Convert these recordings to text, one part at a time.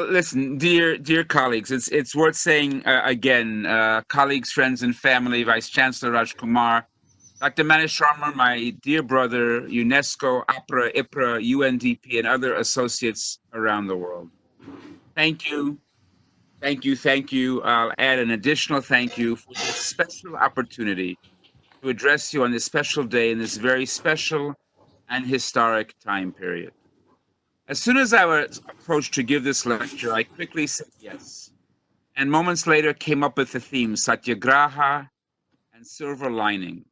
Listen, dear colleagues, it's worth saying again, colleagues, friends, and family, Vice Chancellor Raj Kumar, Dr. Manish Sharma, my dear brother, UNESCO, APRA, IPRA, UNDP, and other associates around the world. Thank you, thank you, thank you. I'll add an additional thank you for this special opportunity to address you on this special day in this very special and historic time period. As soon as I was approached to give this lecture, I quickly said yes, and moments later came up with the theme Satyagraha and silver linings.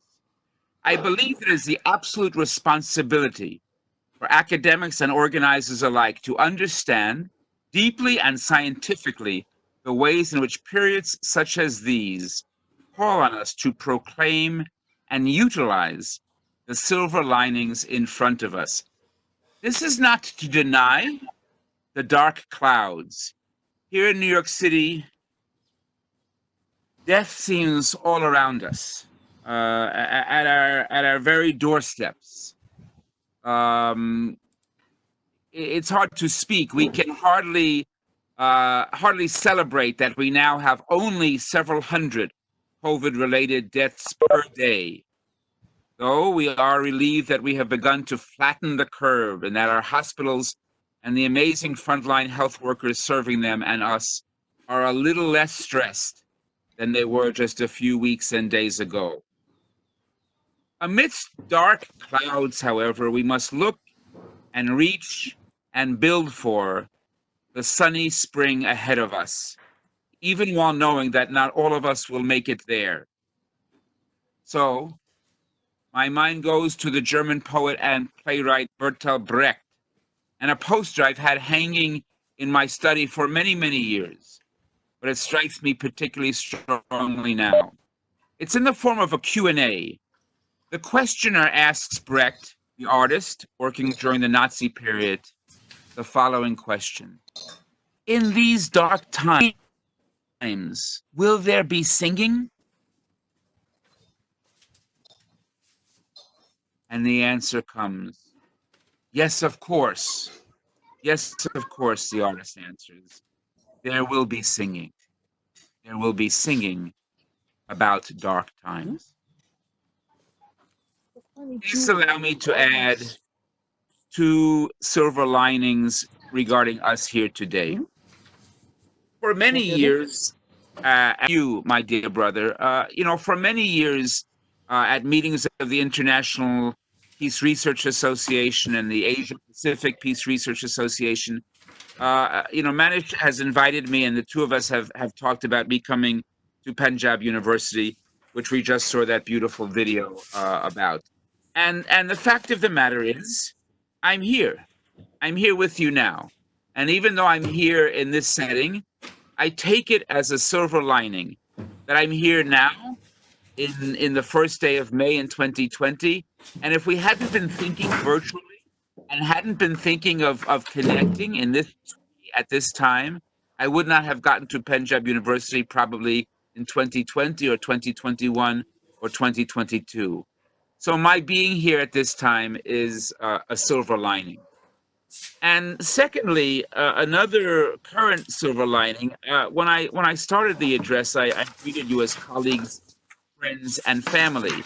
I believe it is the absolute responsibility for academics and organizers alike to understand deeply and scientifically the ways in which periods such as these call on us to proclaim and utilize the silver linings in front of us. This is not to deny the dark clouds. Here in New York City, death seems all around us, at our very doorsteps. Um, it's hard to speak. We can hardly celebrate that we now have only several hundred COVID-related deaths per day. Though we are relieved that we have begun to flatten the curve and that our hospitals and the amazing frontline health workers serving them and us are a little less stressed than they were just a few weeks and days ago. Amidst dark clouds, however, we must look and reach and build for the sunny spring ahead of us, even while knowing that not all of us will make it there. So, my mind goes to the German poet and playwright Bertolt Brecht, and a poster I've had hanging in my study for many, many years, but it strikes me particularly strongly now. It's in the form of a Q&A. The questioner asks Brecht, the artist working during the Nazi period, the following question. In these dark times, will there be singing? And the answer comes, yes, of course. Yes, of course, the artist answers. There will be singing. There will be singing about dark times. Please allow me to add two silver linings regarding us here today. For many years, you, my dear brother, for many years at meetings of the International Peace Research Association and the Asia Pacific Peace Research Association, Manish has invited me, and the two of us have talked about me coming to Panjab University, which we just saw that beautiful video about. And the fact of the matter is, I'm here. I'm here with you now. And even though I'm here in this setting, I take it as a silver lining that I'm here now in the first day of May in 2020. And if we hadn't been thinking virtually and hadn't been thinking of connecting in this at this time, I would not have gotten to Panjab University probably in 2020 or 2021 or 2022. So my being here at this time is a silver lining. And secondly, another current silver lining. When I started the address, I greeted you as colleagues, friends, and family.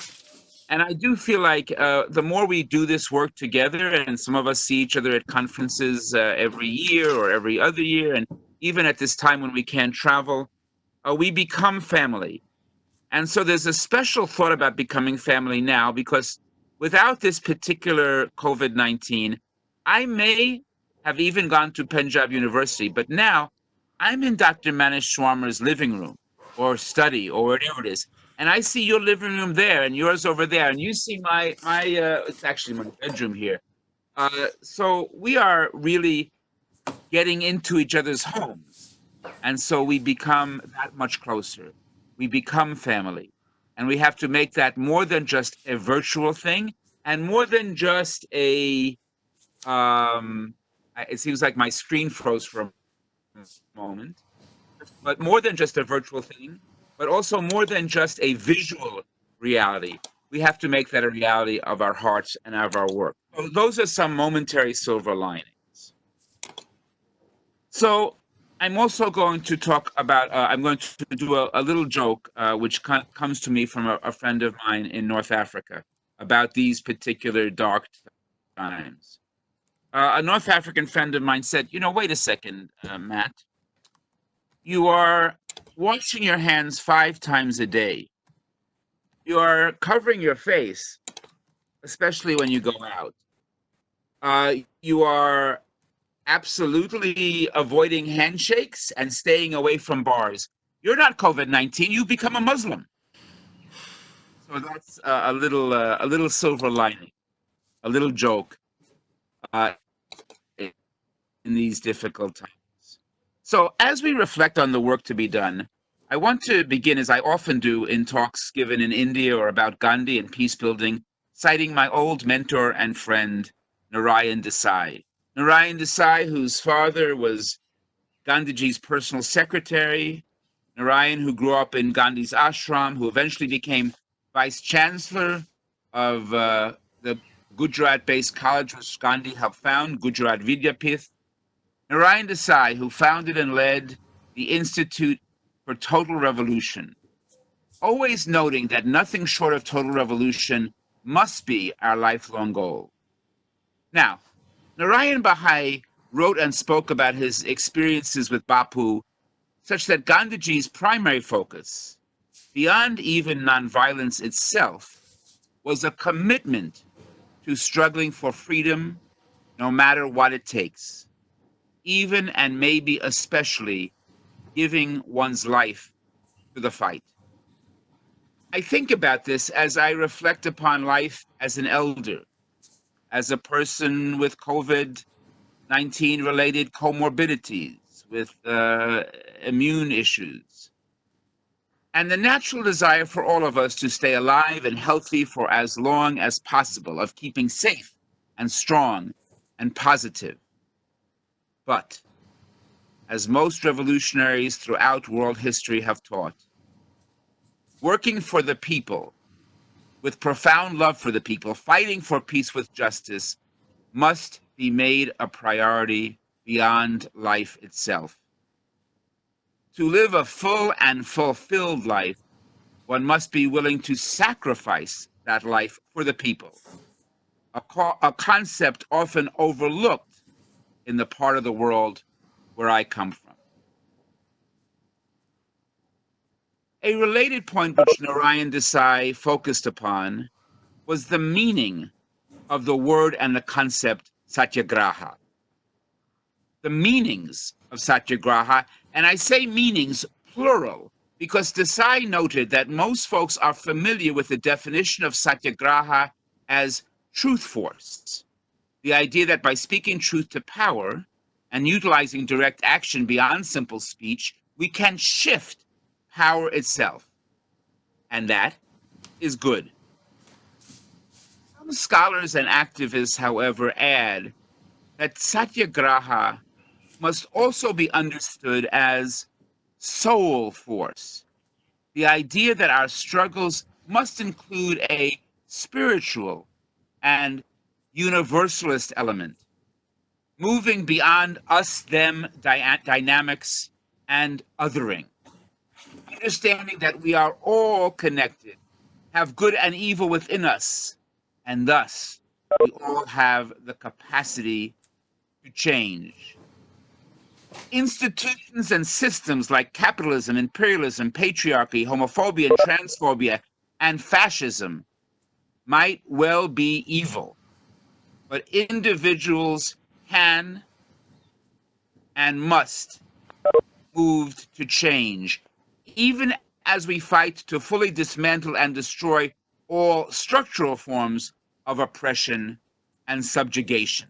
And I do feel like the more we do this work together, and some of us see each other at conferences every year or every other year, and even at this time when we can't travel, we become family. And so there's a special thought about becoming family now, because without this particular COVID-19, I may have even gone to Punjab University, but now I'm in Dr. Manish Swarmer's living room or study or whatever it is. And I see your living room there and yours over there. And you see my it's actually my bedroom here. So we are really getting into each other's homes. And so we become that much closer. We become family. And we have to make that more than just a virtual thing and more than just it seems like my screen froze for a moment, but more than just a virtual thing, but also more than just a visual reality. We have to make that a reality of our hearts and of our work. So those are some momentary silver linings. So I'm also going to talk about, I'm going to do a little joke, which comes to me from a friend of mine in North Africa about these particular dark times. A North African friend of mine said, wait a second, Matt, you are washing your hands 5 times a day. You are covering your face, especially when you go out. You are absolutely avoiding handshakes and staying away from bars. You're not COVID-19. You've become a Muslim. So that's a little silver lining, a little joke uh, in these difficult times. So as we reflect on the work to be done, I want to begin, as I often do in talks given in India or about Gandhi and peace building, citing my old mentor and friend, Narayan Desai. Narayan Desai, whose father was Gandhiji's personal secretary, Narayan, who grew up in Gandhi's ashram, who eventually became vice chancellor of the Gujarat-based college which Gandhi helped found, Gujarat Vidyapith. Narayan Desai, who founded and led the Institute for Total Revolution, always noting that nothing short of total revolution must be our lifelong goal. Now, Narayan Bahai wrote and spoke about his experiences with Bapu, such that Gandhiji's primary focus, beyond even nonviolence itself, was a commitment to struggling for freedom, no matter what it takes, even and maybe especially giving one's life to the fight. I think about this as I reflect upon life as an elder, as a person with COVID-19 related comorbidities, with immune issues, and the natural desire for all of us to stay alive and healthy for as long as possible, of keeping safe and strong and positive. But, as most revolutionaries throughout world history have taught, working for the people, with profound love for the people, fighting for peace with justice, must be made a priority beyond life itself. To live a full and fulfilled life, one must be willing to sacrifice that life for the people, a concept often overlooked in the part of the world where I come from. A related point which Narayan Desai focused upon was the meaning of the word and the concept Satyagraha. The meanings of Satyagraha, and I say meanings plural, because Desai noted that most folks are familiar with the definition of Satyagraha as truth force, the idea that by speaking truth to power and utilizing direct action beyond simple speech, we can shift power itself. And that is good. Some scholars and activists, however, add that Satyagraha must also be understood as soul force, the idea that our struggles must include a spiritual and universalist element, moving beyond us-them dynamics and othering, understanding that we are all connected, have good and evil within us, and thus we all have the capacity to change. Institutions and systems like capitalism, imperialism, patriarchy, homophobia, and transphobia, and fascism might well be evil, but individuals can and must move to change, even as we fight to fully dismantle and destroy all structural forms of oppression and subjugation.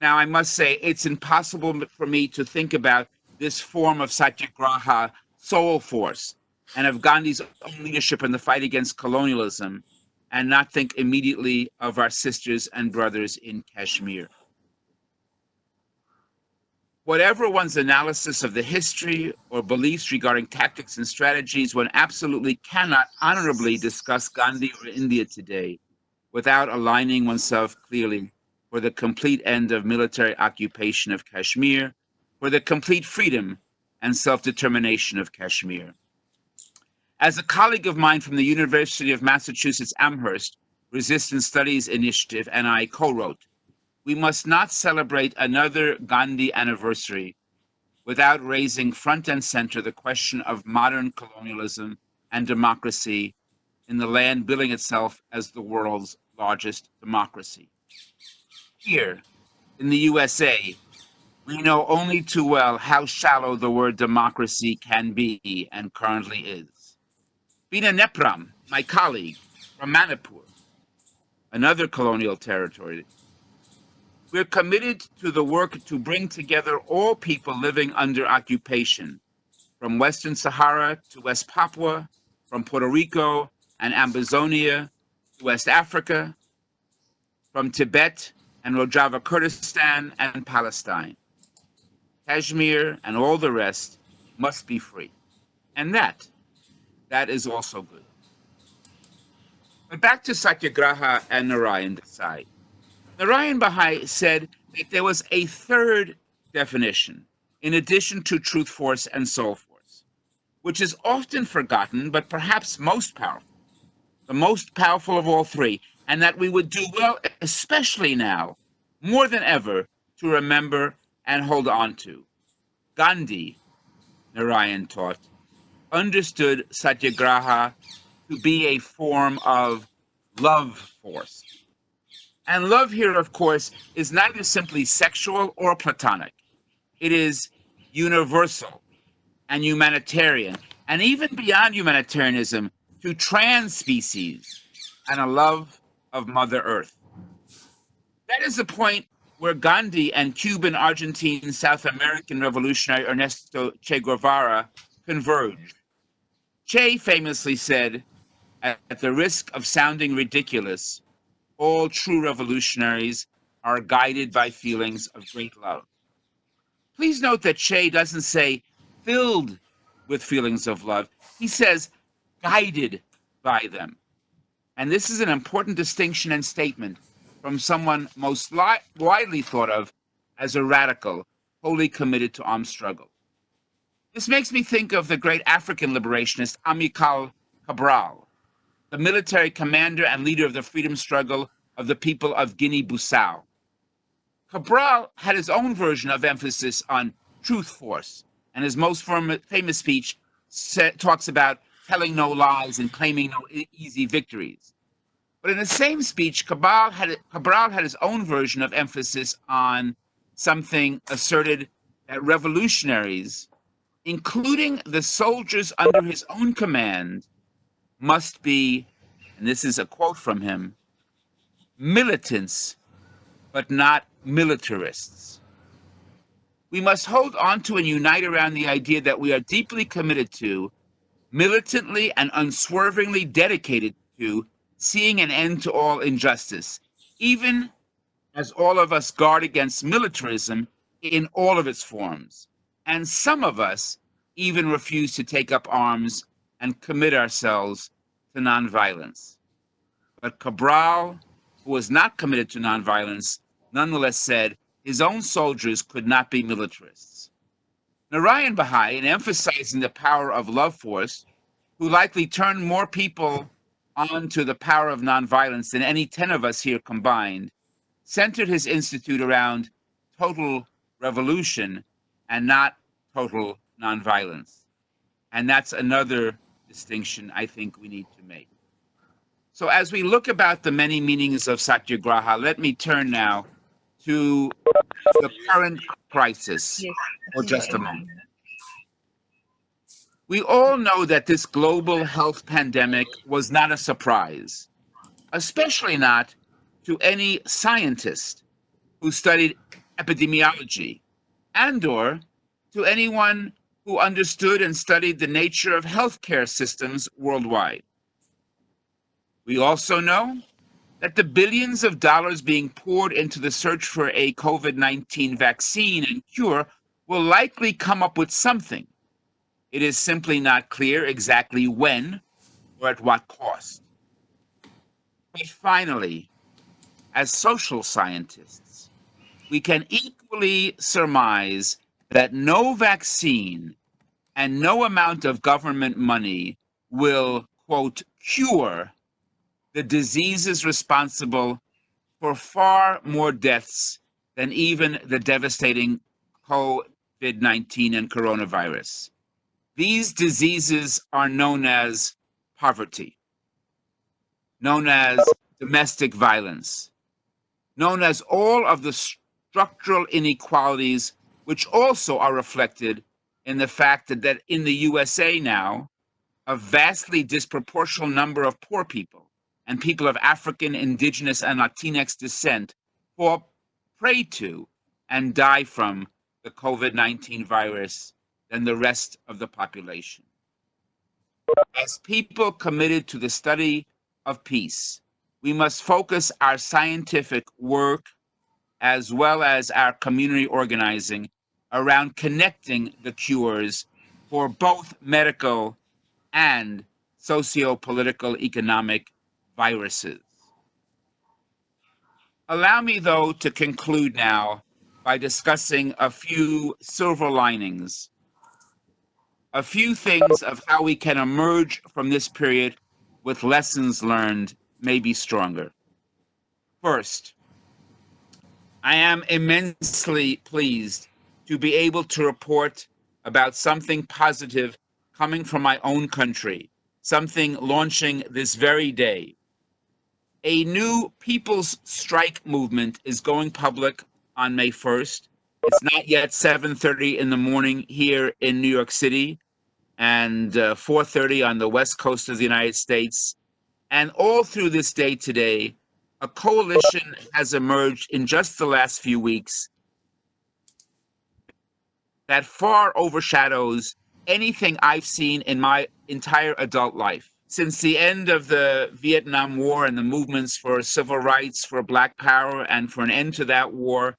Now, I must say, it's impossible for me to think about this form of Satyagraha soul force and of Gandhi's own leadership in the fight against colonialism and not think immediately of our sisters and brothers in Kashmir. Whatever one's analysis of the history or beliefs regarding tactics and strategies, one absolutely cannot honorably discuss Gandhi or India today without aligning oneself clearly for the complete end of military occupation of Kashmir, for the complete freedom and self-determination of Kashmir. As a colleague of mine from the University of Massachusetts Amherst Resistance Studies Initiative and I co-wrote, we must not celebrate another Gandhi anniversary without raising front and center the question of modern colonialism and democracy in the land billing itself as the world's largest democracy. Here, in the USA, we know only too well how shallow the word democracy can be and currently is. Bina Nepram, my colleague from Manipur, another colonial territory, we're committed to the work to bring together all people living under occupation, from Western Sahara to West Papua, from Puerto Rico and Amazonia to West Africa, from Tibet and Rojava Kurdistan and Palestine. Kashmir and all the rest must be free. And that is also good. But back to Satyagraha and Narayan Desai. Narayan Bahai said that there was a third definition in addition to truth force and soul force, which is often forgotten, but perhaps most powerful, the most powerful of all three, and that we would do well, especially now, more than ever, to remember and hold on to. Gandhi, Narayan taught, understood Satyagraha to be a form of love force. And love here, of course, is neither simply sexual or platonic. It is universal and humanitarian, and even beyond humanitarianism, to trans species and a love of Mother Earth. That is the point where Gandhi and Cuban, Argentine, South American revolutionary Ernesto Che Guevara converged. Che famously said, at the risk of sounding ridiculous, all true revolutionaries are guided by feelings of great love. Please note that Che doesn't say filled with feelings of love. He says guided by them. And this is an important distinction and statement from someone most widely thought of as a radical, wholly committed to armed struggle. This makes me think of the great African liberationist Amilcar Cabral, the military commander and leader of the freedom struggle of the people of Guinea-Bissau. Cabral had his own version of emphasis on truth force, and his most famous speech talks about telling no lies and claiming no easy victories. But in the same speech, Cabral had his own version of emphasis on something asserted that revolutionaries, including the soldiers under his own command, must be, and this is a quote from him, militants, but not militarists. We must hold on to and unite around the idea that we are deeply committed to, militantly and unswervingly dedicated to, seeing an end to all injustice, even as all of us guard against militarism in all of its forms. And some of us even refuse to take up arms and commit ourselves to nonviolence. But Cabral, who was not committed to nonviolence, nonetheless said his own soldiers could not be militarists. Narayan Bahai, in emphasizing the power of love force, who likely turned more people on to the power of nonviolence than any 10 of us here combined, centered his institute around total revolution and not total nonviolence. And that's another distinction I think we need to make. So as we look about the many meanings of Satyagraha, let me turn now to the current crisis for just a moment. We all know that this global health pandemic was not a surprise, especially not to any scientist who studied epidemiology and/or to anyone who understood and studied the nature of healthcare systems worldwide. We also know that the billions of dollars being poured into the search for a COVID-19 vaccine and cure will likely come up with something. It is simply not clear exactly when or at what cost. But finally, as social scientists, we can equally surmise that no vaccine and no amount of government money will, quote, cure the diseases responsible for far more deaths than even the devastating COVID 19 and coronavirus. These diseases are known as poverty, known as domestic violence, known as all of the structural inequalities, which also are reflected in the fact that in the USA now, a vastly disproportional number of poor people and people of African, indigenous, and Latinx descent fall prey to and die from the COVID 19 virus than the rest of the population. As people committed to the study of peace, we must focus our scientific work as well as our community organizing around connecting the cures for both medical and socio-political economic viruses. Allow me, though, to conclude now by discussing a few silver linings, a few things of how we can emerge from this period with lessons learned maybe stronger. First, I am immensely pleased to be able to report about something positive coming from my own country, something launching this very day. A new people's strike movement is going public on May 1st. It's not yet 7:30 in the morning here in New York City and 4:30 on the west coast of the United States. And all through this day today, a coalition has emerged in just the last few weeks that far overshadows anything I've seen in my entire adult life. Since the end of the Vietnam War and the movements for civil rights, for Black power, and for an end to that war,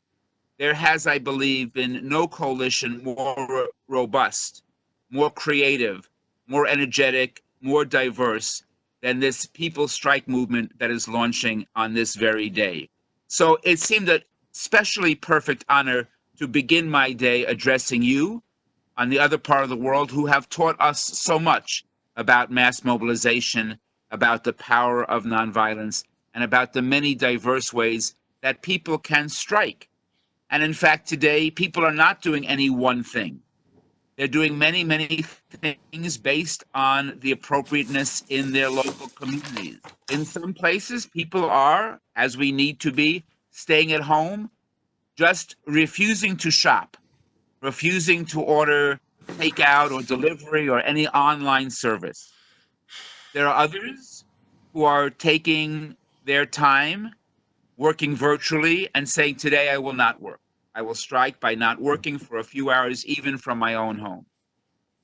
there has, I believe, been no coalition more robust, more creative, more energetic, more diverse than this People's Strike movement that is launching on this very day. So it seemed an especially perfect honor to begin my day addressing you on the other part of the world who have taught us so much about mass mobilization, about the power of nonviolence, and about the many diverse ways that people can strike. And in fact, today, people are not doing any one thing. They're doing many, many things based on the appropriateness in their local communities. In some places, people are, as we need to be, staying at home, just refusing to shop, refusing to order takeout or delivery or any online service. There are others who are taking their time working virtually and saying, today I will not work. I will strike by not working for a few hours, even from my own home.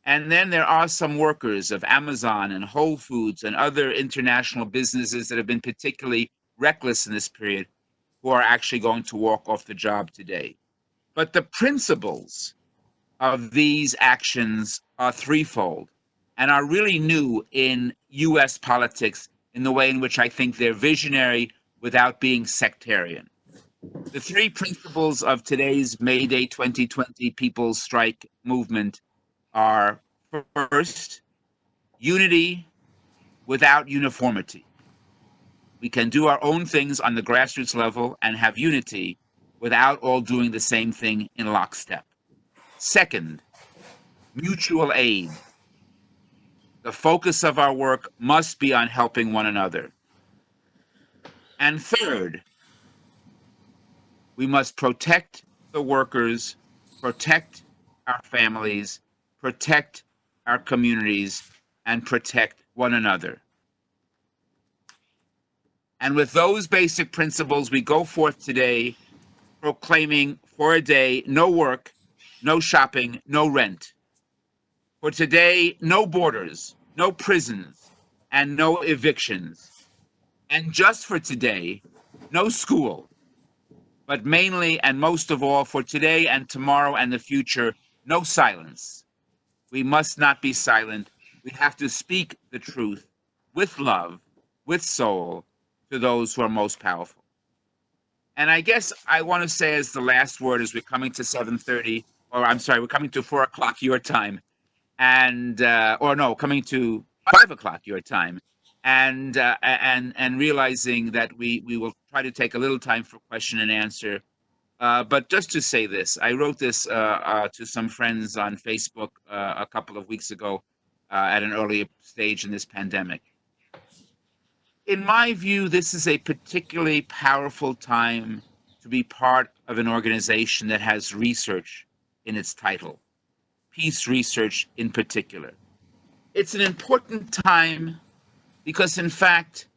And then there are some workers of Amazon and Whole Foods and other international businesses that have been particularly reckless in this period who are actually going to walk off the job today. But the principles of these actions are threefold and are really new in US politics in the way in which I think they're visionary without being sectarian. The three principles of today's Mayday 2020 People's Strike movement are: first, unity without uniformity. We can do our own things on the grassroots level and have unity without all doing the same thing in lockstep. Second, mutual aid. The focus of our work must be on helping one another. And third, we must protect the workers, protect our families, protect our communities, and protect one another. And with those basic principles, we go forth today proclaiming for a day no work, no shopping, no rent. For today, no borders, no prisons, and no evictions. And just for today, no school, but mainly and most of all for today and tomorrow and the future, no silence. We must not be silent. We have to speak the truth with love, with soul, to those who are most powerful. And I guess I want to say as the last word as we're coming to 7:30, or I'm sorry, we're coming to 4 o'clock your time, and or no, coming to 5 o'clock your time, and realizing that we will try to take a little time for question and answer. But just to say this, I wrote this to some friends on Facebook a couple of weeks ago at an earlier stage in this pandemic. In my view, this is a particularly powerful time to be part of an organization that has research in its title, peace research in particular. It's an important time because, in fact,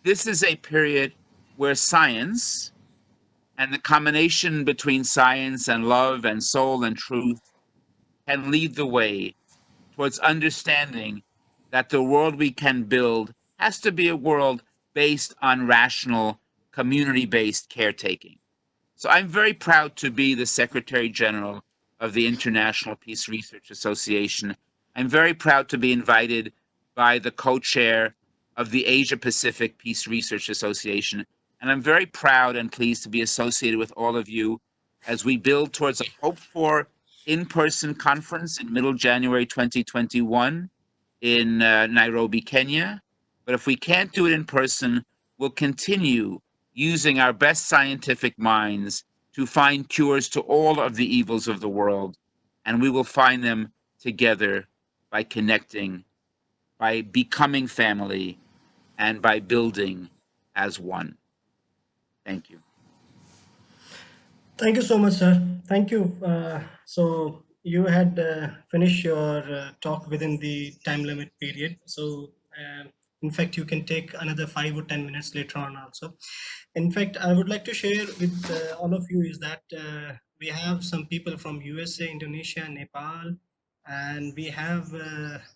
this is a period where science and the combination between science and love and soul and truth can lead the way towards understanding that the world we can build has to be a world based on rational, community based caretaking. So I'm very proud to be the Secretary General of the International Peace Research Association. I'm very proud to be invited by the co-chair of the Asia Pacific Peace Research Association. And I'm very proud and pleased to be associated with all of you as we build towards a hoped for in-person conference in middle January 2021 in Nairobi, Kenya. But if we can't do it in person, we'll continue using our best scientific minds to find cures to all of the evils of the world. And we will find them together by connecting, by becoming family, and by building as one. Thank you. Thank you so much, sir. Thank you. So you had finished your talk within the time limit period. So in fact, you can take another 5 or 10 minutes later on also. In fact, I would like to share with all of you is that we have some people from USA, Indonesia, Nepal, and we have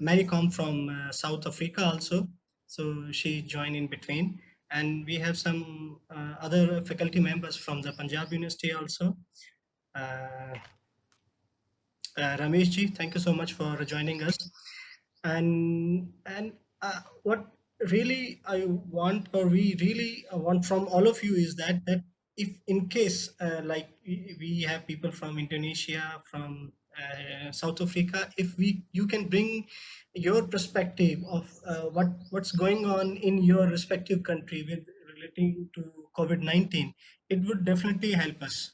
Maricom from South Africa also. So she joined in between, and we have some other faculty members from the Panjab University also. Uh, Ramesh ji, thank you so much for joining us. And what really I want, or we really want from all of you, is that if in case like we have people from Indonesia, from South Africa, if we you can bring your perspective of what's going on in your respective country with relating to COVID-19, it would definitely help us.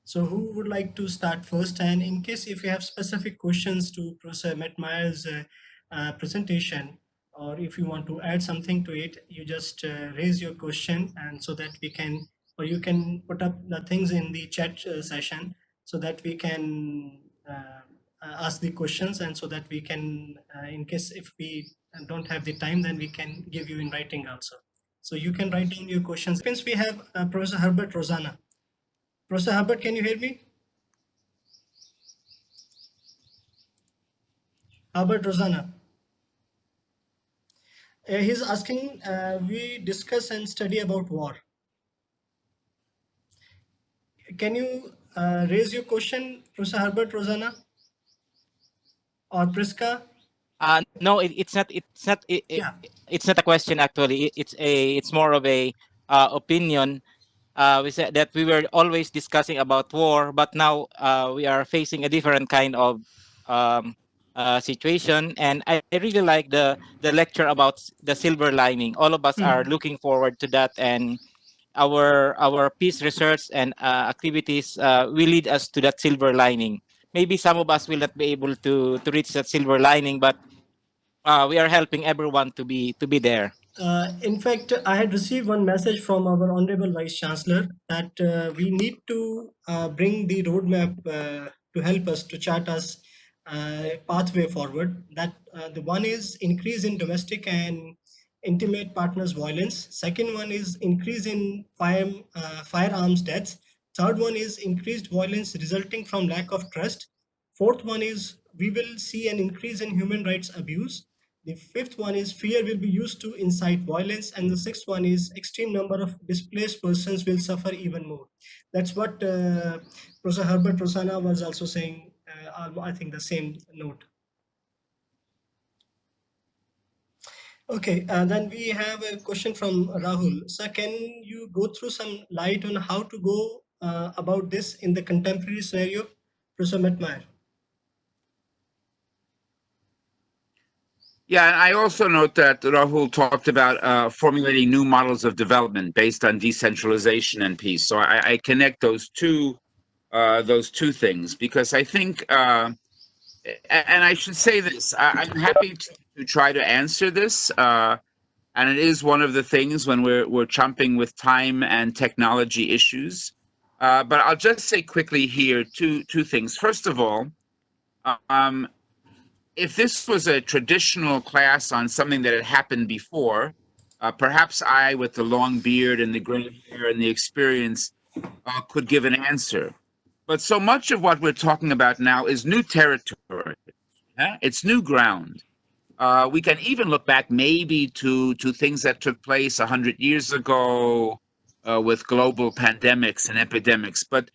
So who would like to start first? And in case if you have specific questions to Professor Matt Meyer's presentation, or if you want to add something to it, you just raise your question, and so that we can, or you can put up the things in the chat session, so that we can ask the questions, and so that we can, in case if we don't have the time, then we can give you in writing also. So you can write down your questions. Since we have Professor Herbert Rosanna. Professor Herbert, can you hear me? Herbert Rosanna. He's asking, we discuss and study about war. Can you raise your question, Professor Herbert Rosanna or Priska? No, Yeah. it's not a question actually. It's more of a opinion. We said that we were always discussing about war, but now we are facing a different kind of um, situation. And I really like the lecture about the silver lining. All of us are looking forward to that, and our peace research and activities will lead us to that silver lining. Maybe some of us will not be able to reach that silver lining, but we are helping everyone to be there. In fact, I had received one message from our Honorable Vice Chancellor that we need to bring the roadmap to help us to chart us pathway forward. That the one is increase in domestic and intimate partners violence. Second one is increase in firearms deaths. Third one is increased violence resulting from lack of trust. Fourth one is we will see an increase in human rights abuse. The fifth one is fear will be used to incite violence. And the sixth one is extreme number of displaced persons will suffer even more. That's what Professor Herbert Rosanna was also saying, I think the same note. Okay, then we have a question from Rahul. Sir, can you go through some light on how to go about this in the contemporary scenario, Professor Meyer? Yeah, and I also note that Rahul talked about formulating new models of development based on decentralization and peace. So I connect those two things because I think, and I should say this, I'm happy to try to answer this, and it is one of the things when we're chumping with time and technology issues. But I'll just say quickly here two things. First of all, um, if this was a traditional class on something that had happened before, perhaps I, with the long beard and the gray hair and the experience, could give an answer. But so much of what we're talking about now is new territory. It's new ground. We can even look back maybe to things that took place 100 years ago with global pandemics and epidemics. But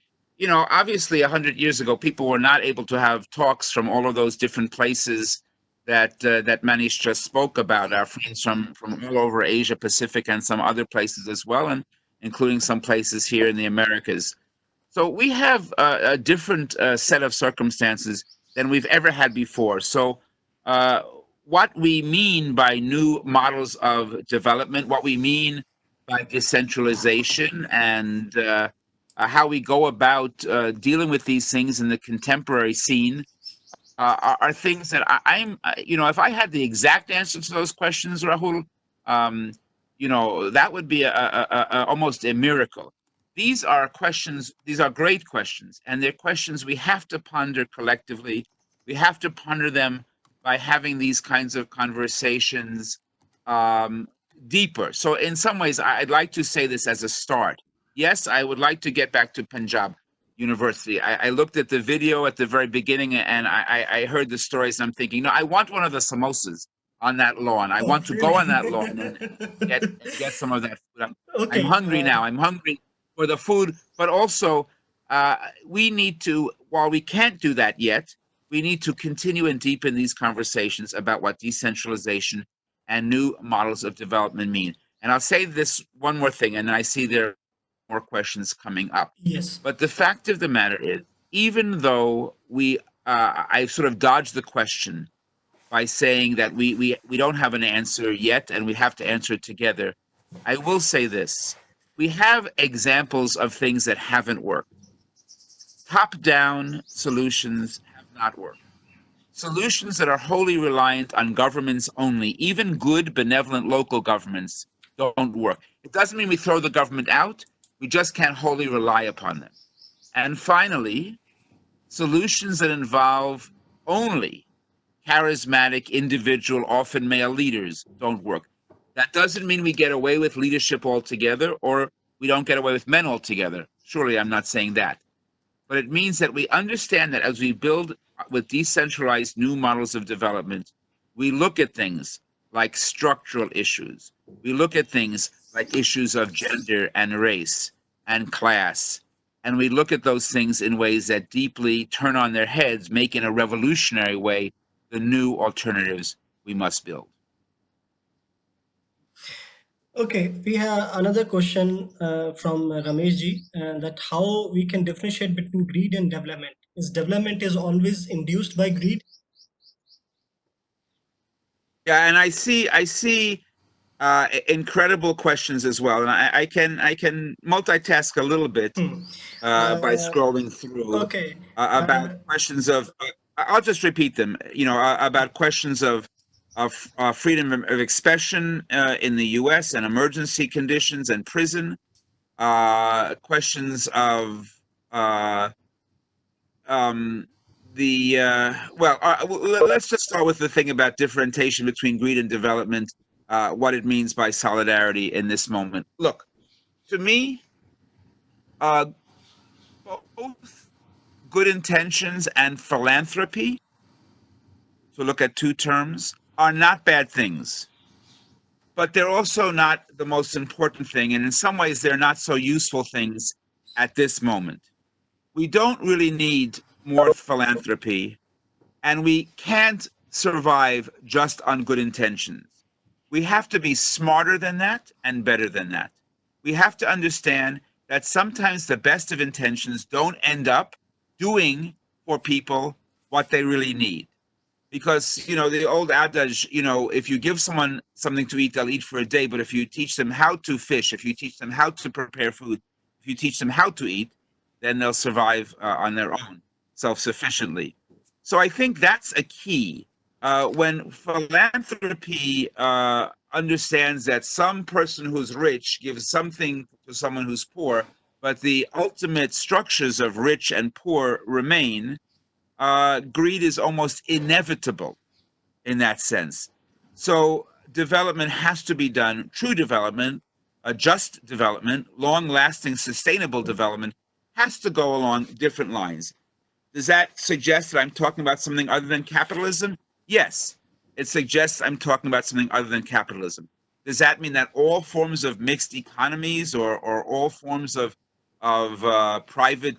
obviously, 100 years ago, people were not able to have talks from all of those different places that Manish just spoke about. Our friends from all over Asia Pacific and some other places as well, and including some places here in the Americas. So we have a different set of circumstances than we've ever had before. So, uh, what we mean by new models of development, what we mean by decentralization, and how we go about dealing with these things in the contemporary scene are things that if I had the exact answer to those questions, Rahul, um, that would be almost a miracle. These are questions, these are great questions, and they're questions we have to ponder collectively. We have to ponder them by having these kinds of conversations um, deeper. So, in some ways, I'd like to say this as a start. Yes, I would like to get back to Punjab University. I looked at the video at the very beginning and I heard the stories. And I'm thinking, no, I want one of the samosas on that lawn. I Oh, want to go really? on that lawn and get some of that food. I'm Okay. hungry now. I'm hungry for the food, but also we need to, while we can't do that yet, we need to continue and deepen these conversations about what decentralization and new models of development mean. And I'll say this one more thing, and I see there are more questions coming up. Yes. But the fact of the matter is, even though I sort of dodged the question by saying that we don't have an answer yet and we have to answer it together, I will say this. We have examples of things that haven't worked. Top-down solutions have not worked. Solutions that are wholly reliant on governments only, even good, benevolent local governments, don't work. It doesn't mean we throw the government out. We just can't wholly rely upon them. And finally, solutions that involve only charismatic, individual, often male leaders don't work. That doesn't mean we get away with leadership altogether or we don't get away with men altogether. Surely I'm not saying that. But it means that we understand that as we build with decentralized new models of development, we look at things like structural issues. We look at things like issues of gender and race and class. And we look at those things in ways that deeply turn on their heads, make in a revolutionary way the new alternatives we must build. Okay, we have another question from Ramesh ji, that how we can differentiate between greed and development. Is development is always induced by greed? Yeah, and I see incredible questions as well, and I can multitask a little bit Hmm. by Uh, scrolling through okay. about questions of. I'll just repeat them. About questions of freedom of expression in the U.S. and emergency conditions and prison. Questions of uh, um, the well. Let's just start with the thing about differentiation between greed and development. What it means by solidarity in this moment. Look, to me, uh, both good intentions and philanthropy, to look at two terms, are not bad things. But they're also not the most important thing. And in some ways, they're not so useful things at this moment. We don't really need more philanthropy, and we can't survive just on good intentions. We have to be smarter than that and better than that. We have to understand that sometimes the best of intentions don't end up doing for people what they really need. Because, the old adage, if you give someone something to eat, they'll eat for a day. But if you teach them how to fish, if you teach them how to prepare food, if you teach them how to eat, then they'll survive on their own, self-sufficiently. So I think that's a key. When philanthropy understands that some person who's rich gives something to someone who's poor, but the ultimate structures of rich and poor remain, greed is almost inevitable in that sense. So development has to be done, true development, a just development, long-lasting, sustainable development has to go along different lines. Does that suggest that I'm talking about something other than capitalism? Yes, it suggests I'm talking about something other than capitalism. Does that mean that all forms of mixed economies or all forms of private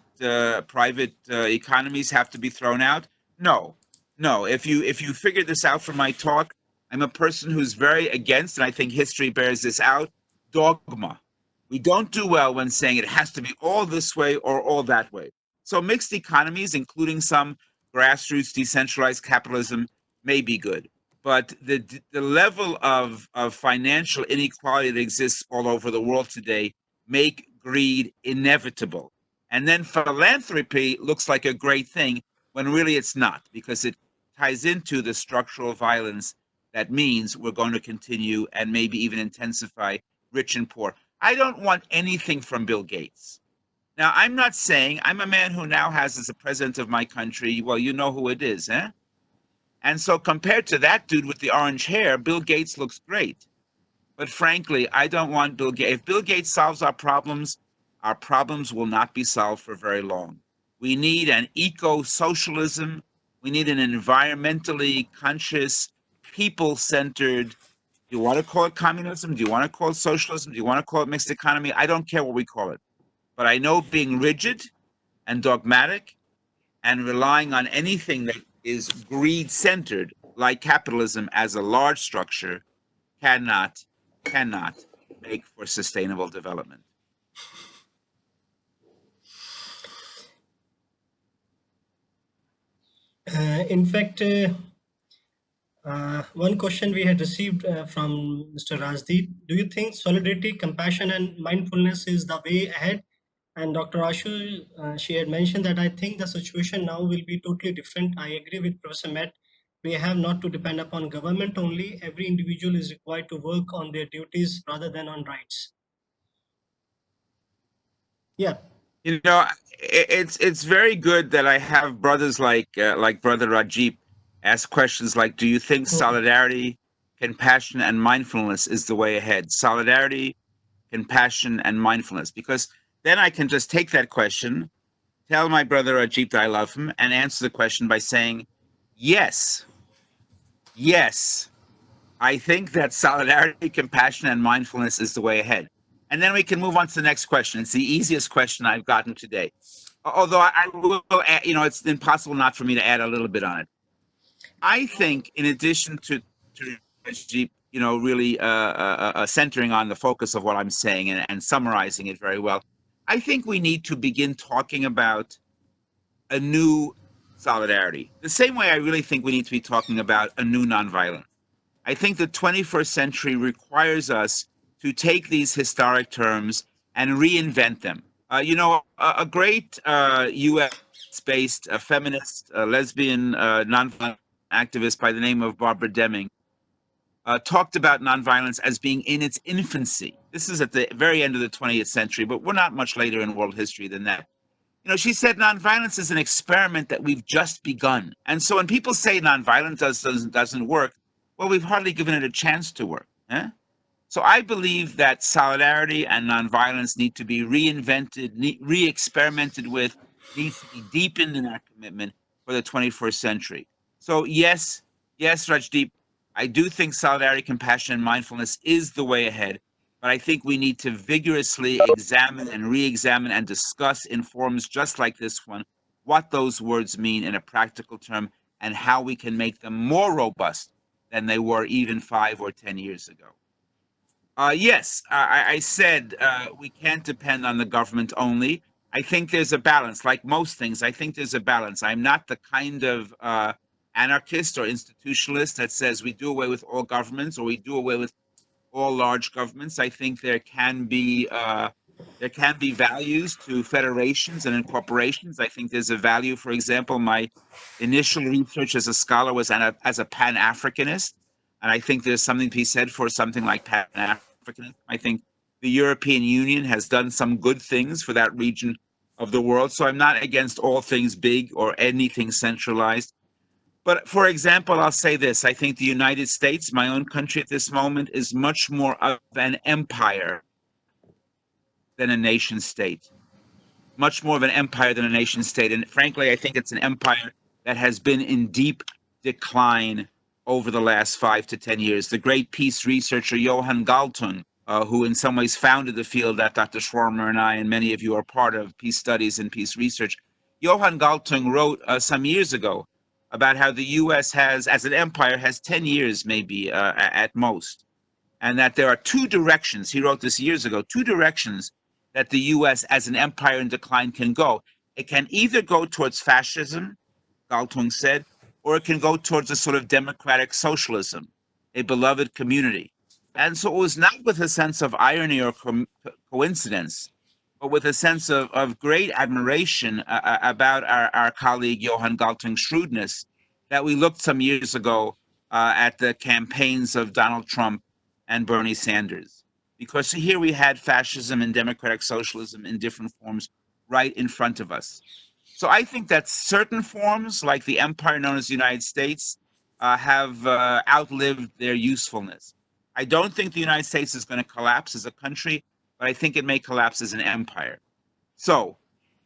economies have to be thrown out? No, no. If you figure this out from my talk, I'm a person who's very against, and I think history bears this out, dogma. We don't do well when saying it has to be all this way or all that way. So mixed economies, including some grassroots decentralized capitalism, may be good. But the level of financial inequality that exists all over the world today make greed inevitable. And then philanthropy looks like a great thing when really it's not, because it ties into the structural violence that means we're going to continue and maybe even intensify rich and poor. I don't want anything from Bill Gates. Now, I'm not saying I'm a man who now has as the president of my country, well, you know who it is, eh? And so compared to that dude with the orange hair, Bill Gates looks great. But frankly, I don't want Bill Gates. If Bill Gates solves our problems will not be solved for very long. We need an eco-socialism. We need an environmentally conscious, people-centered. Do you want to call it communism? Do you want to call it socialism? Do you want to call it mixed economy? I don't care what we call it. But I know being rigid and dogmatic and relying on anything that is greed centered, like capitalism as a large structure, cannot make for sustainable development. In fact, one question we had received from Mr. Rajdeep: do you think solidarity, compassion, and mindfulness is the way ahead? And Dr. Ashu, she had mentioned that I think the situation now will be totally different. I agree with Professor Matt. We have not to depend upon government only. Every individual is required to work on their duties rather than on rights. Yeah. It's very good that I have brothers like Brother Rajib ask questions like, do you think solidarity, compassion, and mindfulness is the way ahead? Solidarity, compassion, and mindfulness. Because then I can just take that question, tell my brother Rajib that I love him, and answer the question by saying, yes, yes, I think that solidarity, compassion, and mindfulness is the way ahead. And then we can move on to the next question. It's the easiest question I've gotten today. Although I will add, it's impossible not for me to add a little bit on it. I think, in addition to really centering on the focus of what I'm saying and summarizing it very well, I think we need to begin talking about a new solidarity. The same way I really think we need to be talking about a new nonviolence. I think the 21st century requires us to take these historic terms and reinvent them. A great US-based feminist, lesbian, nonviolent activist by the name of Barbara Deming talked about nonviolence as being in its infancy. This is at the very end of the 20th century, but we're not much later in world history than that. She said nonviolence is an experiment that we've just begun. And so when people say nonviolence doesn't work, well, we've hardly given it a chance to work. Eh? So I believe that solidarity and nonviolence need to be reinvented, re-experimented with, needs to be deepened in our commitment for the 21st century. So yes, Rajdeep, I do think solidarity, compassion, and mindfulness is the way ahead. But I think we need to vigorously examine and re-examine and discuss in forums just like this one what those words mean in a practical term and how we can make them more robust than they were even 5 or 10 years ago. Yes, I said we can't depend on the government only. I think there's a balance. Like most things, I think there's a balance. I'm not the kind of anarchist or institutionalist that says we do away with all governments or we do away with all large governments. I think there can be values to federations and incorporations. I think there's a value. For example, my initial research as a scholar was as a Pan Africanist, and I think there's something to be said for something like Pan Africanism. I think the European Union has done some good things for that region of the world. So I'm not against all things big or anything centralized. But for example, I'll say this. I think the United States, my own country at this moment, is much more of an empire than a nation state. Much more of an empire than a nation state. And frankly, I think it's an empire that has been in deep decline over the last 5 to 10 years. The great peace researcher Johan Galtung, who in some ways founded the field that Dr. Schwarmer and I and many of you are part of, peace studies and peace research. Johan Galtung wrote some years ago about how the U.S. has, as an empire, has 10 years maybe at most, and that there are two directions. He wrote this years ago, two directions that the U.S. as an empire in decline can go. It can either go towards fascism, Galtung said, or it can go towards a sort of democratic socialism, a beloved community. And so it was not with a sense of irony or coincidence, but with a sense of great admiration about our colleague Johan Galtung's shrewdness that we looked some years ago at the campaigns of Donald Trump and Bernie Sanders. Because here we had fascism and democratic socialism in different forms right in front of us. So I think that certain forms, like the empire known as the United States, have outlived their usefulness. I don't think the United States is going to collapse as a country, but I think it may collapse as an empire. So,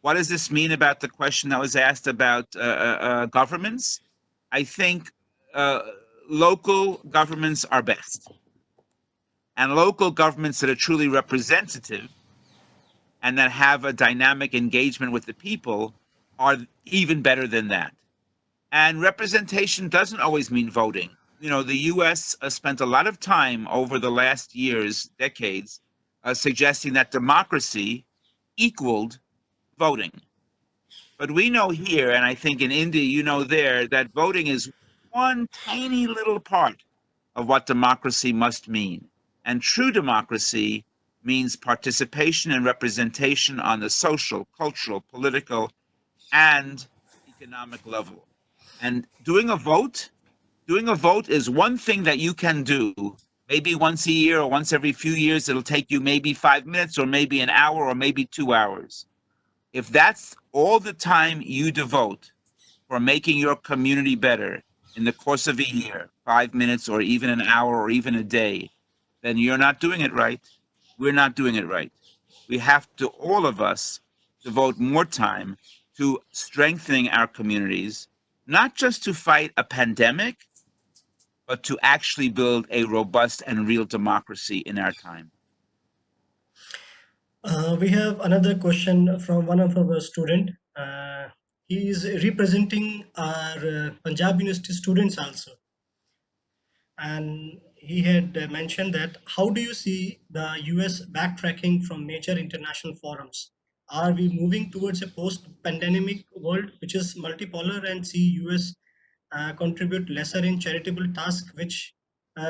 what does this mean about the question that was asked about governments? I think uh, local governments are best. And local governments that are truly representative and that have a dynamic engagement with the people are even better than that. And representation doesn't always mean voting. You know, the US spent a lot of time over the last years, decades, suggesting that democracy equaled voting. But we know here, and I think in India, you know there, that voting is one tiny little part of what democracy must mean. And true democracy means participation and representation on the social, cultural, political, and economic level. And doing a vote is one thing that you can do. Maybe once a year or once every few years, it'll take you maybe 5 minutes or maybe an hour or maybe 2 hours. If that's all the time you devote for making your community better in the course of a year, 5 minutes or even an hour or even a day, then you're not doing it right. We're not doing it right. We have to, all of us, devote more time to strengthening our communities, not just to fight a pandemic, but to actually build a robust and real democracy in our time. We have another question from one of our student. He is representing our Punjab University students also, and he had mentioned that how do you see the US backtracking from major international forums? Are we moving towards a post-pandemic world which is multipolar and see US contribute lesser in charitable tasks, which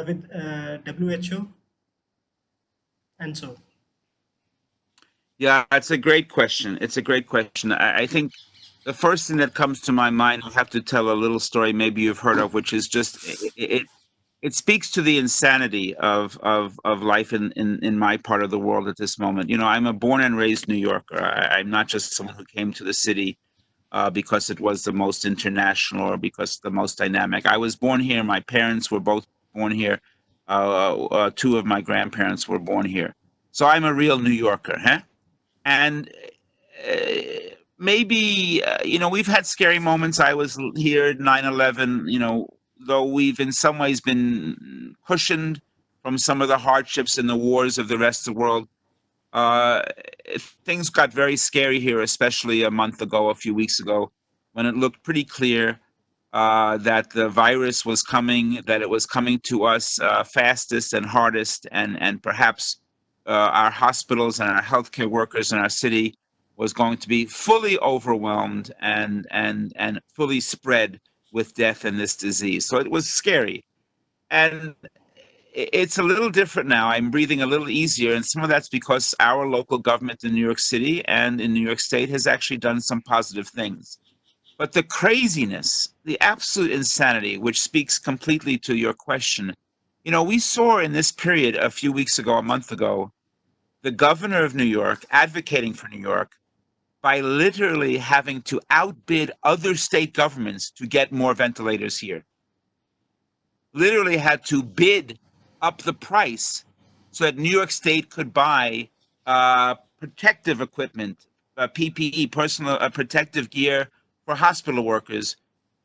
with WHO and so? Yeah, it's a great question. It's a great question. I think the first thing that comes to my mind, I have to tell a little story maybe you've heard of, which is just it speaks to the insanity of life in my part of the world at this moment. You know, I'm a born and raised New Yorker. I'm not just someone who came to the city because it was the most international or because the most dynamic. I was born here. My parents were both born here. Two of my grandparents were born here. So I'm a real New Yorker, huh? And maybe you know, we've had scary moments. I was here at 9/11, you know, though we've in some ways been cushioned from some of the hardships and the wars of the rest of the world. uh, Things got very scary here, especially a month ago, a few weeks ago, when it looked pretty clear that the virus was coming, that it was coming to us fastest and hardest, and perhaps our hospitals and our healthcare workers in our city was going to be fully overwhelmed and fully spread with death in this disease. So it was scary. And it's a little different now. I'm breathing a little easier, and some of that's because our local government in New York City and in New York State has actually done some positive things. But the craziness, the absolute insanity, which speaks completely to your question, we saw in this period a few weeks ago, a month ago, the governor of New York advocating for New York by literally having to outbid other state governments to get more ventilators here. Literally had to bid up the price so that New York State could buy protective equipment, PPE, personal protective gear for hospital workers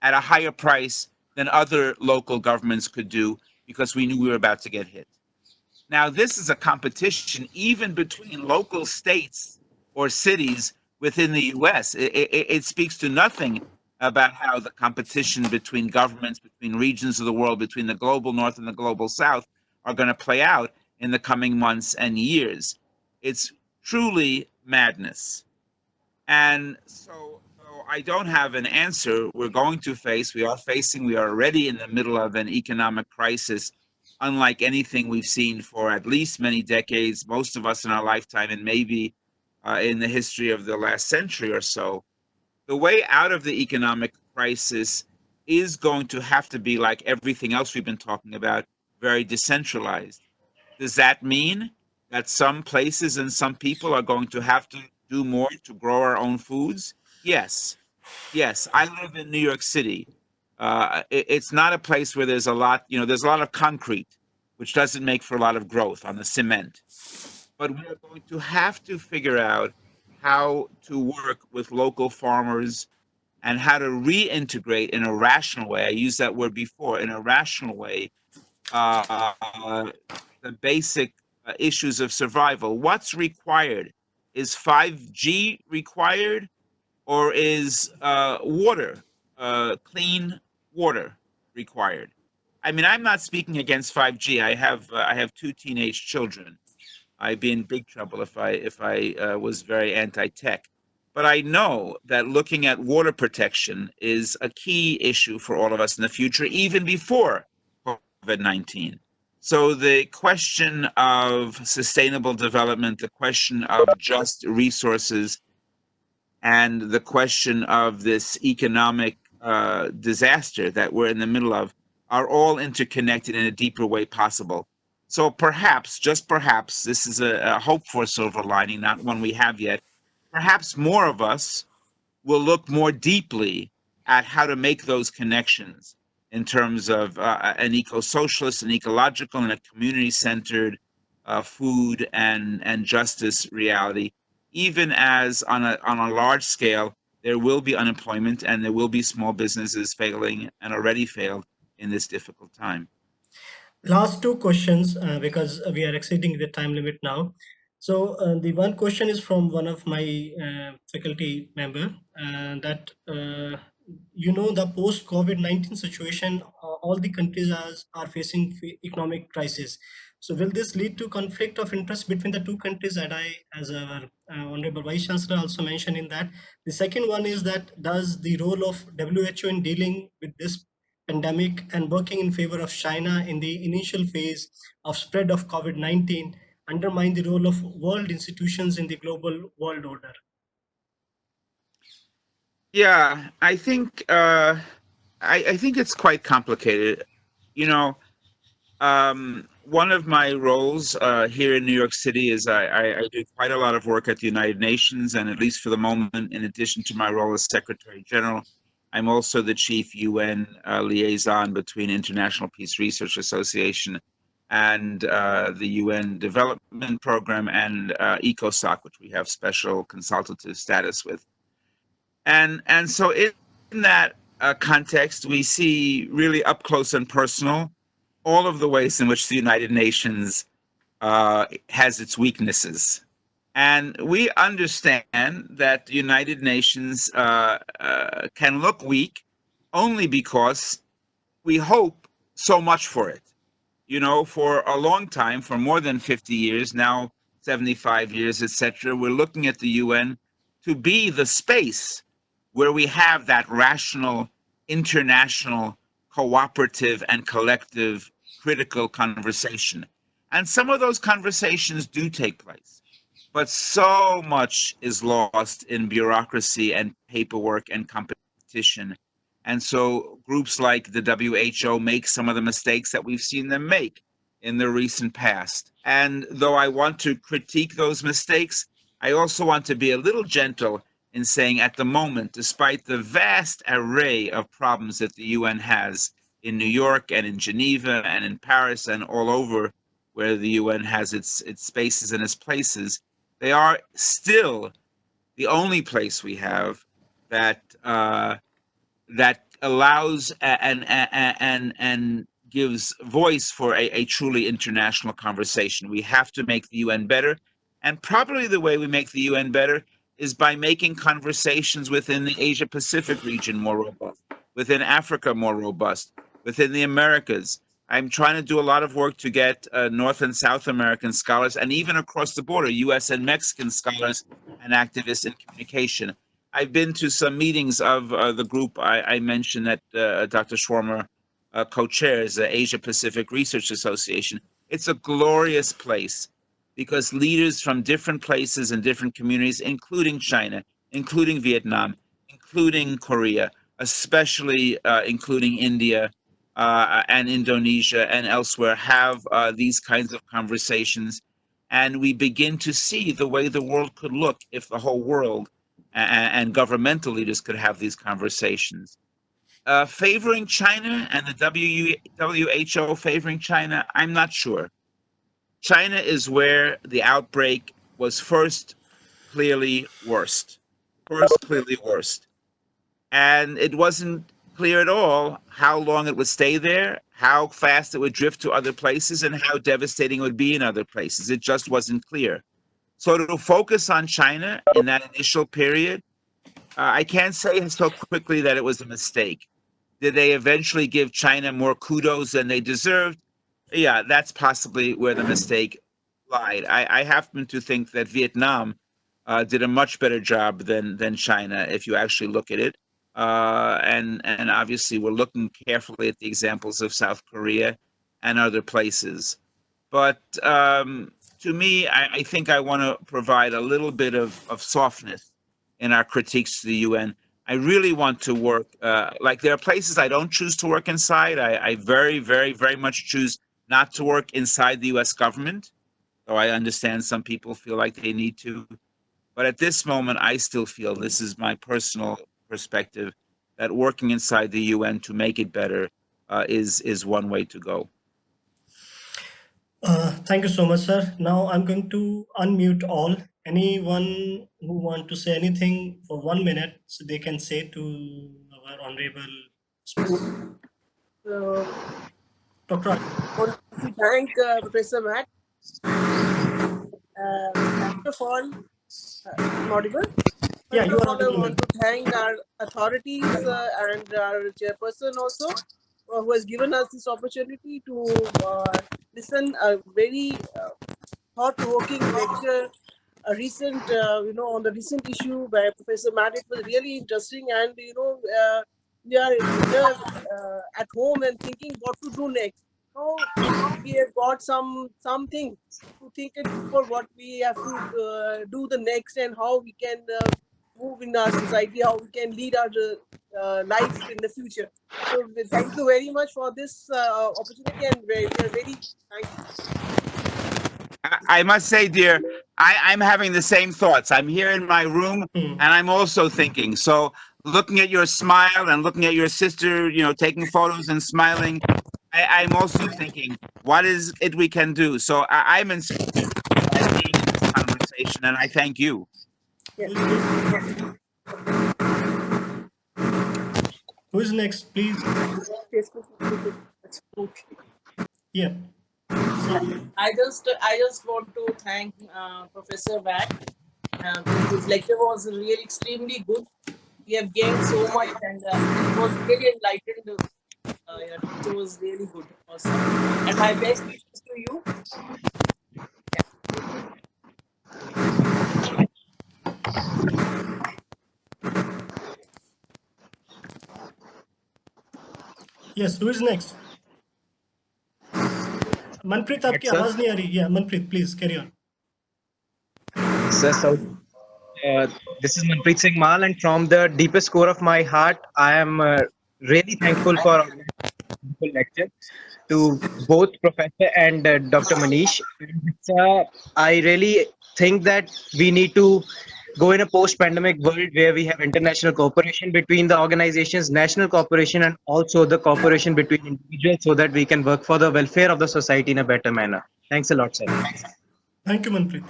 at a higher price than other local governments could do because we knew we were about to get hit. Now, this is a competition even between local states or cities within the US. It speaks to nothing about how the competition between governments, between regions of the world, between the global north and the global south are going to play out in the coming months and years. It's truly madness. And so I don't have an answer. We are facing, we are already in the middle of an economic crisis, unlike anything we've seen for at least many decades, most of us in our lifetime, and maybe in the history of the last century or so. The way out of the economic crisis is going to have to be like everything else we've been talking about, very decentralized. Does that mean that some places and some people are going to have to do more to grow our own foods? Yes. Yes. I live in New York City. It's not a place where there's a lot, there's a lot of concrete, which doesn't make for a lot of growth on the cement. But we are going to have to figure out how to work with local farmers and how to reintegrate in a rational way. I used that word before, in a rational way, uh, the basic issues of survival. What's required? Is 5G required, or is water, clean water, required? I mean, I'm not speaking against 5G. I have two teenage children. I'd be in big trouble if I was very anti-tech. But I know that looking at water protection is a key issue for all of us in the future, even before COVID-19. So the question of sustainable development, the question of just resources, and the question of this economic disaster that we're in the middle of are all interconnected in a deeper way possible. So perhaps, just perhaps, this is a hope for a silver lining, not one we have yet. Perhaps more of us will look more deeply at how to make those connections in terms of an eco-socialist, an ecological, and a community-centered food and justice reality. Even as on a large scale, there will be unemployment and there will be small businesses failing and already failed in this difficult time. Last two questions, because we are exceeding the time limit now. So the one question is from one of my faculty member, that the post COVID-19 situation, all the countries are facing economic crisis. So will this lead to conflict of interest between the two countries? And I, as our Honorable Vice Chancellor also mentioned in that. The second one is that does the role of WHO in dealing with this pandemic and working in favor of China in the initial phase of spread of COVID-19 undermine the role of world institutions in the global world order? Yeah, I think it's quite complicated. You know, one of my roles here in New York City is I do quite a lot of work at the United Nations, and at least for the moment, in addition to my role as Secretary General, I'm also the chief UN liaison between International Peace Research Association and the UN Development Program and ECOSOC, which we have special consultative status with. And so in that context, we see really up close and personal all of the ways in which the United Nations has its weaknesses. And we understand that the United Nations can look weak only because we hope so much for it. You know, for a long time, for more than 50 years, now 75 years, etc., we're looking at the UN to be the space where we have that rational, international, cooperative, and collective critical conversation. And some of those conversations do take place. But so much is lost in bureaucracy and paperwork and competition. And so groups like the WHO make some of the mistakes that we've seen them make in the recent past. And though I want to critique those mistakes, I also want to be a little gentle in saying at the moment, despite the vast array of problems that the UN has in New York and in Geneva and in Paris and all over where the UN has its spaces and its places, they are still the only place we have that that allows and gives voice for a truly international conversation. We have to make the UN better, and probably the way we make the UN better is by making conversations within the Asia Pacific region more robust, within Africa more robust, within the Americas. I'm trying to do a lot of work to get North and South American scholars, and even across the border, US and Mexican scholars and activists in communication. I've been to some meetings of the group I mentioned that Dr. Schwarmer co-chairs, the Asia Pacific Research Association. It's a glorious place because leaders from different places and different communities, including China, including Vietnam, including Korea, especially including India and Indonesia and elsewhere, have these kinds of conversations. And we begin to see the way the world could look if the whole world and governmental leaders could have these conversations. Favoring China and the WHO favoring China, I'm not sure. China is where the outbreak was first clearly worst. First clearly worst. And it wasn't clear at all how long it would stay there, how fast it would drift to other places, and how devastating it would be in other places. It just wasn't clear. So to focus on China in that initial period, I can't say so quickly that it was a mistake. Did they eventually give China more kudos than they deserved? Yeah, that's possibly where the mistake lied. I happen to think that Vietnam did a much better job than China, if you actually look at it. And obviously, we're looking carefully at the examples of South Korea and other places. But to me, I think I want to provide a little bit of softness in our critiques to the UN. I really want to work, like there are places I don't choose to work inside. I very, very, very much choose not to work inside the US government, though I understand some people feel like they need to. But at this moment, I still feel, this is my personal perspective, that working inside the UN to make it better is one way to go. Thank you so much, sir. Now I'm going to unmute all. Anyone who want to say anything for 1 minute, so they can say to our honorable Uh, Dr. I want to thank Professor Matt. First of all, I'm audible. Yeah, First you of are all, I audible. want to thank our authorities and our chairperson also, who has given us this opportunity to listen a very thought-provoking lecture, a recent, on the recent issue by Professor Matt. It was really interesting, and we are here at home and thinking what to do next. Now we have got something to think it for what we have to do the next and how we can move in our society, how we can lead our life in the future. So thank you very much for this opportunity, and we are very thankful. I must say, dear, I'm having the same thoughts. I'm here in my room and I'm also thinking. So looking at your smile and looking at your sister, taking photos and smiling, I'm also thinking, what is it we can do? So I'm inspired by being in this conversation, and I thank you. Yeah. Who's next, please? Yeah. I just want to thank Professor Wack. His lecture was really extremely good. we have gained so much, and it was really enlightened. Your lecture was really good, awesome, and my best wishes to you. Yes, who is next? Manpreet Right, आपकी sir. आवाज नहीं आ रही. Yeah, Manpreet, please carry on. Sir, so this is Manpreet Singh Mal, and from the deepest core of my heart, I am really thankful for our beautiful lecture to both Professor and Dr. Manish. And, I really think that we need to go in a post-pandemic world where we have international cooperation between the organizations, national cooperation, and also the cooperation between individuals, so that we can work for the welfare of the society in a better manner. Thanks a lot, sir. Thank you, Manpreet.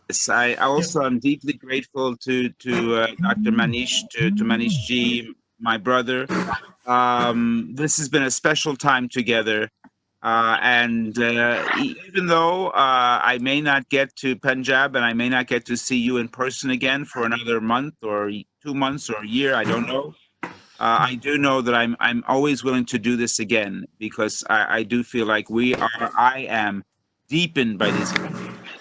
Yes, I Yes. also am deeply grateful to Dr. Manish, to Manish Ji, my brother. This has been a special time together. And even though I may not get to Punjab and I may not get to see you in person again for another month or 2 months or a year, I don't know. I do know that I'm always willing to do this again because I do feel like I am deepened by these.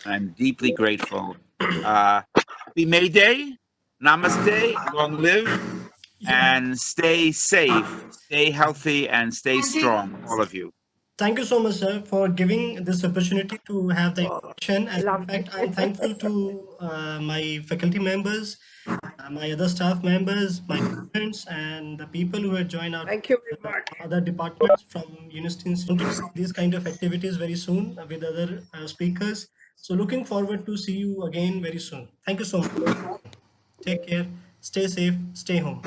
I'm deeply grateful. Happy Mayday, Namaste, long live, and stay safe, stay healthy, and stay strong, all of you. Thank you so much, sir, for giving this opportunity to have the interaction. And in Lovely. fact, I'm thankful to my faculty members, my other staff members, my students, and the people who had joined our Thank you very much. other departments from UNESCO Institute. These kind of activities very soon with other speakers. So looking forward to see you again very soon. Thank you so much. Take care. Stay safe. Stay home.